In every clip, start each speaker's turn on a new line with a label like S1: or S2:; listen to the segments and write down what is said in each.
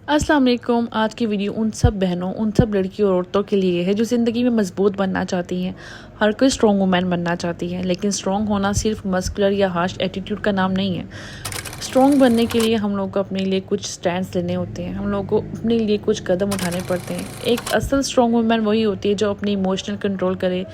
S1: अस्सलाम वालेकुम। आज की वीडियो उन सब बहनों, उन सब लड़कियों और औरतों के लिए है जो ज़िंदगी में मजबूत बनना चाहती हैं। हर कोई स्ट्रॉन्ग वुमेन बनना चाहती है, लेकिन स्ट्रॉन्ग होना सिर्फ मस्कुलर या हार्श एटीट्यूड का नाम नहीं है। स्ट्रॉन्ग बनने के लिए हम लोग को अपने लिए कुछ स्टैंड्स लेने होते हैं, हम लोग को अपने लिए कुछ कदम उठाने पड़ते हैं। एक असल स्ट्रॉन्ग वुमेन वही होती है जो अपनी इमोशनल कंट्रोल करे,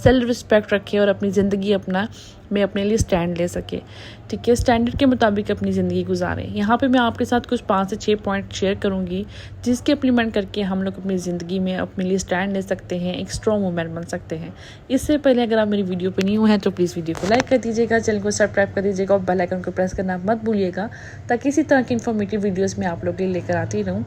S1: सेल्फ रिस्पेक्ट रखे और अपनी ज़िंदगी अपने लिए स्टैंड ले सके। ठीक है, स्टैंडर्ड के मुताबिक अपनी ज़िंदगी गुजारें। यहाँ पे मैं आपके साथ कुछ 5 से 6 पॉइंट शेयर करूँगी जिसके इम्प्लीमेंट करके हम लोग अपनी ज़िंदगी में अपने लिए स्टैंड ले सकते हैं, एक स्ट्रॉन्ग वुमेन बन सकते हैं। इससे पहले अगर आप मेरी वीडियो पर न्यू हैं तो प्लीज़ वीडियो को लाइक कर दीजिएगा, चैनल को सब्सक्राइब कर दीजिएगा और बेल आइकन को प्रेस करना मत भूलिएगा, ताकि इसी तरह की इन्फॉर्मेटिव वीडियोज़ मैं आप लोग के लिए लेकर आती रहूँ।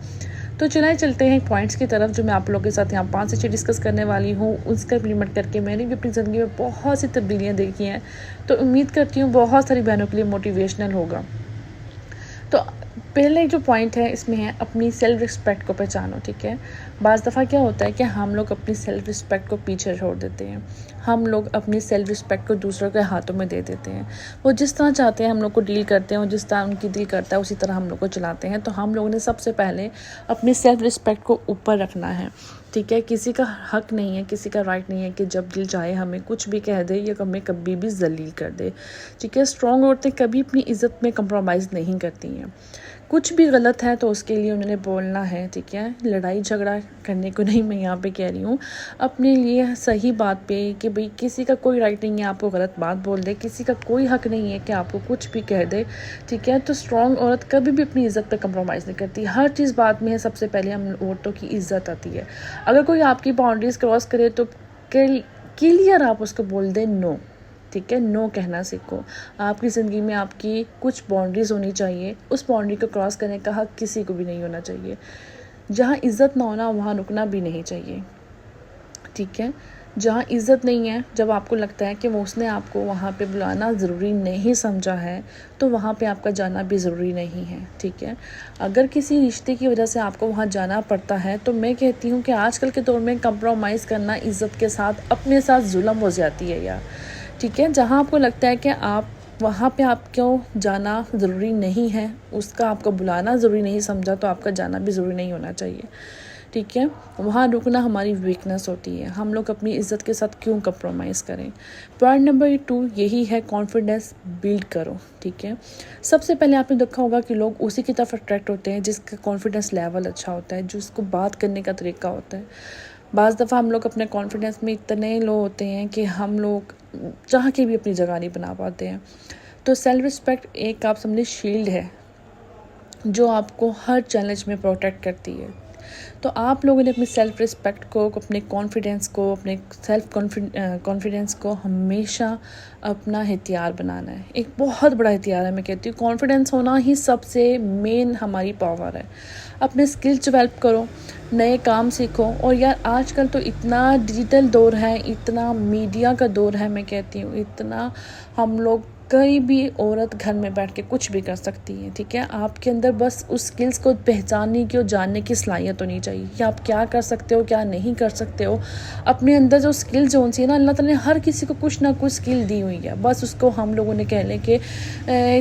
S1: तो चलाए चलते हैं पॉइंट्स की तरफ जो मैं आप लोगों के साथ यहाँ 5 से 6 डिस्कस करने वाली हूँ। उसका इम्प्लीमेंट करके मैंने भी अपनी ज़िंदगी में बहुत सी तब्दीलियाँ देखी हैं, तो उम्मीद करती हूँ बहुत सारी बहनों के लिए मोटिवेशनल होगा। तो पहले जो पॉइंट है इसमें है अपनी सेल्फ रिस्पेक्ट को पहचानो। ठीक है, बाज़ दफ़ा क्या होता है कि हम लोग अपनी सेल्फ रिस्पेक्ट को पीछे छोड़ देते हैं। हम लोग अपनी सेल्फ रिस्पेक्ट को दूसरों के हाथों में दे देते हैं। वो जिस तरह चाहते हैं हम लोग को डील करते हैं, और जिस तरह उनकी दिल करता है उसी तरह हम लोग को चलाते हैं। तो हम लोगों ने सबसे पहले अपनी सेल्फ रिस्पेक्ट को ऊपर रखना है। ठीक है, किसी का हक नहीं है, किसी का राइट नहीं है कि जब दिल चाहे हमें कुछ भी कह दे या हमें कभी भी जलील कर दे। ठीक है, स्ट्रॉन्ग औरतें कभी अपनी इज़्ज़त में कंप्रोमाइज़ नहीं करती हैं। कुछ भी गलत है तो उसके लिए उन्होंने बोलना है। ठीक है, लड़ाई झगड़ा करने को नहीं मैं यहाँ पे कह रही हूँ, अपने लिए सही बात पे कि भाई किसी का कोई राइट नहीं है आपको गलत बात बोल दे, किसी का कोई हक नहीं है कि आपको कुछ भी कह दे। ठीक है, तो स्ट्रॉन्ग औरत कभी भी अपनी इज़्ज़त पे कंप्रोमाइज़ नहीं करती। हर चीज़ बाद में है, सबसे पहले हम औरतों की इज़्ज़त आती है। अगर कोई आपकी बाउंड्रीज़ क्रॉस करे तो क्लियर आप उसको बोल दें नो। ठीक है, नो कहना सीखो। आपकी ज़िंदगी में आपकी कुछ बाउंड्रीज़ होनी चाहिए, उस बाउंड्री को क्रॉस करने का हक किसी को भी नहीं होना चाहिए। जहाँ इज़्ज़त ना होना वहाँ रुकना भी नहीं चाहिए। ठीक है, जहाँ इज़्ज़त नहीं है, जब आपको लगता है कि वो उसने आपको वहाँ पे बुलाना ज़रूरी नहीं समझा है, तो वहाँ पे आपका जाना भी ज़रूरी नहीं है। ठीक है, अगर किसी रिश्ते की वजह से आपको वहाँ जाना पड़ता है तो मैं कहती हूँ कि आजकल के दौर में कंप्रोमाइज़ करना इज़्ज़त के साथ अपने साथ जुल्म हो जाती है यार। ठीक है, जहाँ आपको लगता है कि आप वहाँ पे आपको जाना ज़रूरी नहीं है, उसका आपको बुलाना ज़रूरी नहीं समझा, तो आपका जाना भी ज़रूरी नहीं होना चाहिए। ठीक है, वहाँ रुकना हमारी वीकनेस होती है। हम लोग अपनी इज़्ज़त के साथ क्यों कंप्रोमाइज़ करें। पॉइंट नंबर 2 यही है, कॉन्फिडेंस बिल्ड करो। ठीक है, सबसे पहले आपने देखा होगा कि लोग उसी की तरफ अट्रैक्ट होते हैं जिसका कॉन्फिडेंस लेवल अच्छा होता है, जिसको बात करने का तरीका होता है। बाज़ दफ़ा हम लोग अपने कॉन्फिडेंस में इतने लो होते हैं कि हम लोग चाह के भी अपनी जगह नहीं बना पाते हैं। तो सेल्फ रिस्पेक्ट एक आप समझे शील्ड है जो आपको हर चैलेंज में प्रोटेक्ट करती है। तो आप लोगों ने अपनी सेल्फ रिस्पेक्ट को, अपने कॉन्फिडेंस को, अपने सेल्फ कॉन्फिडेंस को हमेशा अपना हथियार बनाना है। एक बहुत बड़ा हथियार है, मैं कहती हूँ कॉन्फिडेंस होना ही सबसे मेन हमारी पावर है। अपने स्किल्स डेवलप करो, नए काम सीखो। और यार आजकल तो इतना डिजिटल दौर है, इतना मीडिया का दौर है, मैं कहती हूँ इतना हम लोग कहीं भी औरत घर में बैठ के कुछ भी कर सकती है। ठीक है, आपके अंदर बस उस स्किल्स को पहचानने की और जानने की सलाहियत होनी चाहिए कि आप क्या कर सकते हो, क्या नहीं कर सकते हो। अपने अंदर जो स्किल्स होनी चाहिए ना, अल्लाह ताला ने हर किसी को कुछ ना कुछ स्किल दी हुई है, बस उसको हम लोगों ने कह लें कि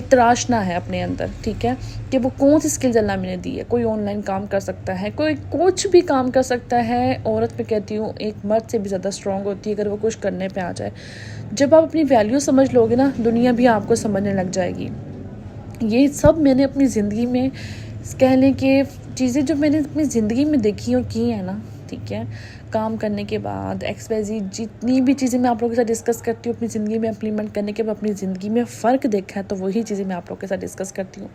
S1: तराशना है अपने अंदर। ठीक है, कि वो कौन सी स्किल्स अल्लाह मैंने दी है। कोई ऑनलाइन काम कर सकता है, कोई कुछ भी काम कर सकता है। औरत मैं कहती हूँ एक मर्द से भी ज़्यादा स्ट्रॉन्ग होती है अगर वो कुछ करने पे आ जाए। जब आप अपनी वैल्यू समझ लोगे ना, दुनिया भी आपको समझने लग जाएगी। ये सब मैंने अपनी ज़िंदगी में कह लें कि चीज़ें जो मैंने अपनी ज़िंदगी में देखी और की हैं ना, ठीक है, काम करने के बाद XYZ जितनी भी चीज़ें मैं आप लोगों के साथ डिस्कस करती हूँ अपनी ज़िंदगी में इम्प्लीमेंट करने के बाद अपनी ज़िंदगी में फ़र्क देखा है, तो वही चीज़ें मैं आप लोगों के साथ डिस्कस करती हूँ।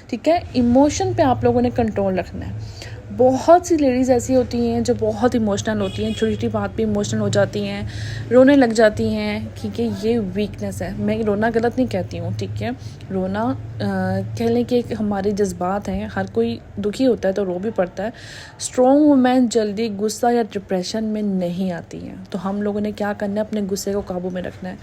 S1: ठीक है, इमोशन पे आप लोगों ने कंट्रोल रखना है। बहुत सी लेडीज़ ऐसी होती हैं जो बहुत इमोशनल होती हैं, छोटी छोटी बात पे इमोशनल हो जाती हैं, रोने लग जाती हैं। ठीक है, ये वीकनेस है। मैं रोना गलत नहीं कहती हूँ। ठीक है, रोना कह लें कि एक हमारे जज्बात हैं, हर कोई दुखी होता है तो रो भी पड़ता है। स्ट्रॉन्ग वुमेन जल्दी गुस्सा या डिप्रेशन में नहीं आती हैं। तो हम लोगों ने क्या करना है, अपने गुस्से को काबू में रखना है।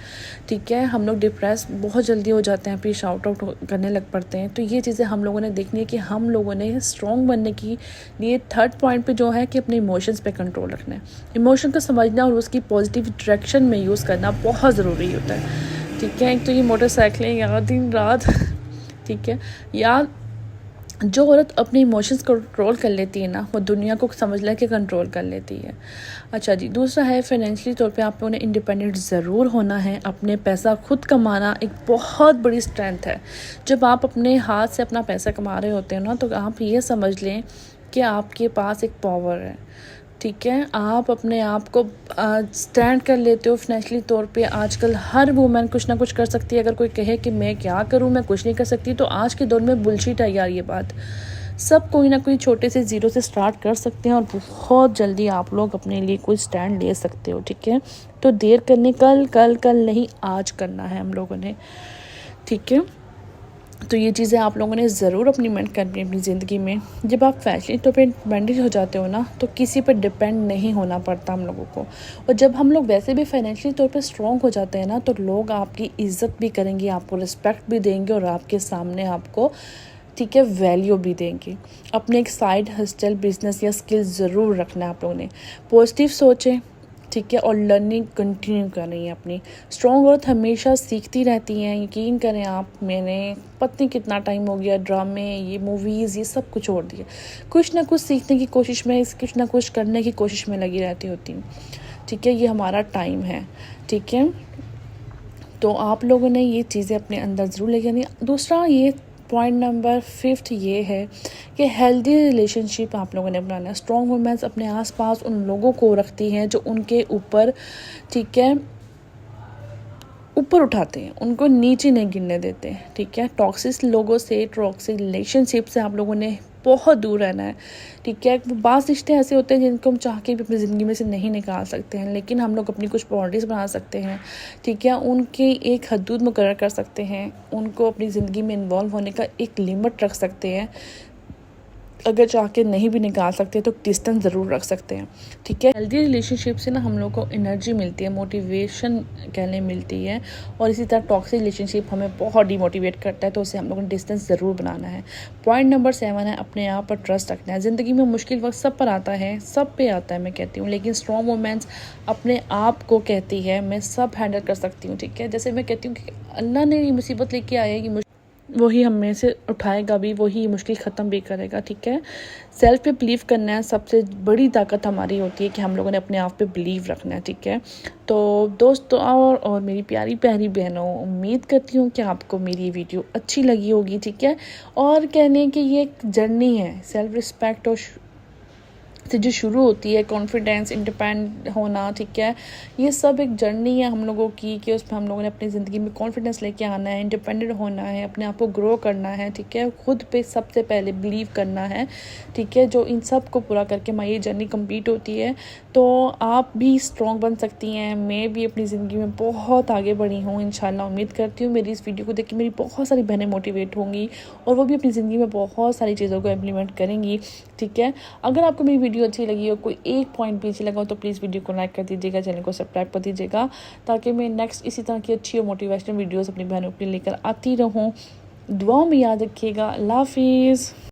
S1: ठीक है, हम लोग डिप्रेस बहुत जल्दी हो जाते हैं, फिर शाउट आउट करने लग पड़ते हैं। तो ये चीज़ें हम लोगों ने देखनी है कि हम लोगों ने स्ट्रॉन्ग बनने की लिए थर्ड पॉइंट पे जो है कि अपने इमोशंस पे कंट्रोल रखना है। इमोशन को समझना और उसकी पॉजिटिव डायरेक्शन में यूज़ करना बहुत ज़रूरी होता है। ठीक है, एक तो ये मोटरसाइकिलें यार दिन रात ठीक है, या जो औरत अपने इमोशंस को कंट्रोल कर लेती है ना, वो दुनिया को समझ ले के कंट्रोल कर लेती है। अच्छा जी, दूसरा है फाइनेंशियली तौर पे आप लोगों ने इंडिपेंडेंट ज़रूर होना है। अपने पैसा खुद कमाना एक बहुत बड़ी स्ट्रेंथ है। जब आप अपने हाथ से अपना पैसा कमा रहे होते हैं ना, तो आप ये समझ लें कि आपके पास एक पावर है। ठीक है, आप अपने आप को स्टैंड कर लेते हो फाइनेंशियली तौर पे। आजकल हर वूमेन कुछ ना कुछ कर सकती है। अगर कोई कहे कि मैं क्या करूं, मैं कुछ नहीं कर सकती, तो आज के दौर में बुलशिट है यार ये बात। सब कोई ना कोई छोटे से ज़ीरो से स्टार्ट कर सकते हैं और बहुत जल्दी आप लोग अपने लिए कोई स्टैंड ले सकते हो। ठीक है, तो देर करने कल कल कल नहीं, आज करना है हम लोगों ने। ठीक है, तो ये चीज़ें आप लोगों ने ज़रूर इम्प्लीमेंट करनी है अपनी ज़िंदगी में। जब आप फैशनी तौर पे इंडिपेंडेंट हो जाते हो ना, तो किसी पर डिपेंड नहीं होना पड़ता हम लोगों को। और जब हम लोग वैसे भी फाइनेंशियली तौर पे स्ट्रॉन्ग हो जाते हैं ना, तो लोग आपकी इज़्ज़त भी करेंगे, आपको रिस्पेक्ट भी देंगे और आपके सामने आपको, ठीक है, वैल्यू भी देंगे। अपने एक साइड हस्टल बिजनेस या स्किल ज़रूर रखना है आप लोगों ने। पॉजिटिव सोचें, ठीक है, और लर्निंग कंटिन्यू करनी है अपनी। स्ट्रॉन्ग औरत हमेशा सीखती रहती हैं, यकीन करें आप। मैंने पता नहीं कितना टाइम हो गया ड्रामे, ये मूवीज़, ये सब कुछ छोड़ दिया। कुछ ना कुछ सीखने की कोशिश में, कुछ ना कुछ करने की कोशिश में लगी रहती होती हूँ। ठीक है, ये हमारा टाइम है। ठीक है, तो आप लोगों ने ये चीज़ें अपने अंदर ज़रूर लेके आनी। दूसरा ये पॉइंट नंबर 5 ये है कि हेल्दी रिलेशनशिप आप लोगों ने बनाना है। स्ट्रॉन्ग वुमेन्स अपने आसपास उन लोगों को रखती हैं जो उनके ऊपर, ठीक है, ऊपर उठाते हैं, उनको नीचे नहीं गिरने देते हैं। ठीक है, टॉक्सिक लोगों से, टॉक्सिक रिलेशनशिप से आप लोगों ने बहुत दूर रहना है। ठीक है, बाज़ रिश्ते ऐसे होते हैं जिनको हम चाह के भी अपनी ज़िंदगी में से नहीं निकाल सकते हैं, लेकिन हम लोग अपनी कुछ बाउंड्रीज बना सकते हैं। ठीक है, उनकी एक हदूद मुकर्रर कर सकते हैं, उनको अपनी ज़िंदगी में इन्वॉल्व होने का एक लिमिट रख सकते हैं। अगर चाह के नहीं भी निकाल सकते तो डिस्टेंस ज़रूर रख सकते हैं। ठीक है, हेल्दी रिलेशनशिप से ना हम लोग को एनर्जी मिलती है, मोटिवेशन कहने मिलती है। और इसी तरह टॉक्सिक रिलेशनशिप हमें बहुत डिमोटिवेट करता है, तो उसे हम लोगों ने डिस्टेंस ज़रूर बनाना है। पॉइंट नंबर 7 है अपने आप पर ट्रस्ट रखना है। ज़िंदगी में मुश्किल वक्त सब पर आता है, सब पे आता है मैं कहती हूँ, लेकिन स्ट्रॉन्ग वुमेन्स अपने आप को कहती है मैं सब हैंडल कर सकती हूँ। ठीक है, जैसे मैं कहती हूँ कि अल्लाह ने ये मुसीबत लेके आया है कि वही हम में से उठाएगा भी, वही मुश्किल ख़त्म भी करेगा। ठीक है, सेल्फ पे बिलीव करना है, सबसे बड़ी ताकत हमारी होती है कि हम लोगों ने अपने आप पे बिलीव रखना है। ठीक है, तो दोस्तों और मेरी प्यारी प्यारी बहनों, उम्मीद करती हूँ कि आपको मेरी वीडियो अच्छी लगी होगी। ठीक है, और कहने की ये एक जर्नी है, सेल्फ रिस्पेक्ट और से जो शुरू होती है, कॉन्फिडेंस, इंडिपेंडेंट होना। ठीक है, ये सब एक जर्नी है हम लोगों की, कि उसमें हम लोगों ने अपनी ज़िंदगी में कॉन्फिडेंस लेके आना है, इंडिपेंडेंट होना है, अपने आप को ग्रो करना है। ठीक है, खुद पे सबसे पहले बिलीव करना है। ठीक है, जो इन सब को पूरा करके हमारी ये जर्नी कंप्लीट होती है, तो आप भी स्ट्रॉन्ग बन सकती हैं। मैं भी अपनी ज़िंदगी में बहुत आगे बढ़ी हूँ इंशाल्लाह। उम्मीद करती हूँ मेरी इस वीडियो को देख के मेरी बहुत सारी बहनें मोटिवेट होंगी और वो भी अपनी ज़िंदगी में बहुत सारी चीज़ों को इम्प्लीमेंट करेंगी। ठीक है, अगर आपको मेरी वीडियो अच्छी लगी हो, कोई एक पॉइंट भी अच्छी लगा हो, तो प्लीज़ वीडियो को लाइक कर दीजिएगा, चैनल को सब्सक्राइब कर दीजिएगा, ताकि मैं नेक्स्ट इसी तरह की अच्छी और मोटिवेशनल वीडियोस अपनी बहनों के लिए लेकर आती रहूँ। दुआ में याद रखिएगा। अल्लाह हाफिज़।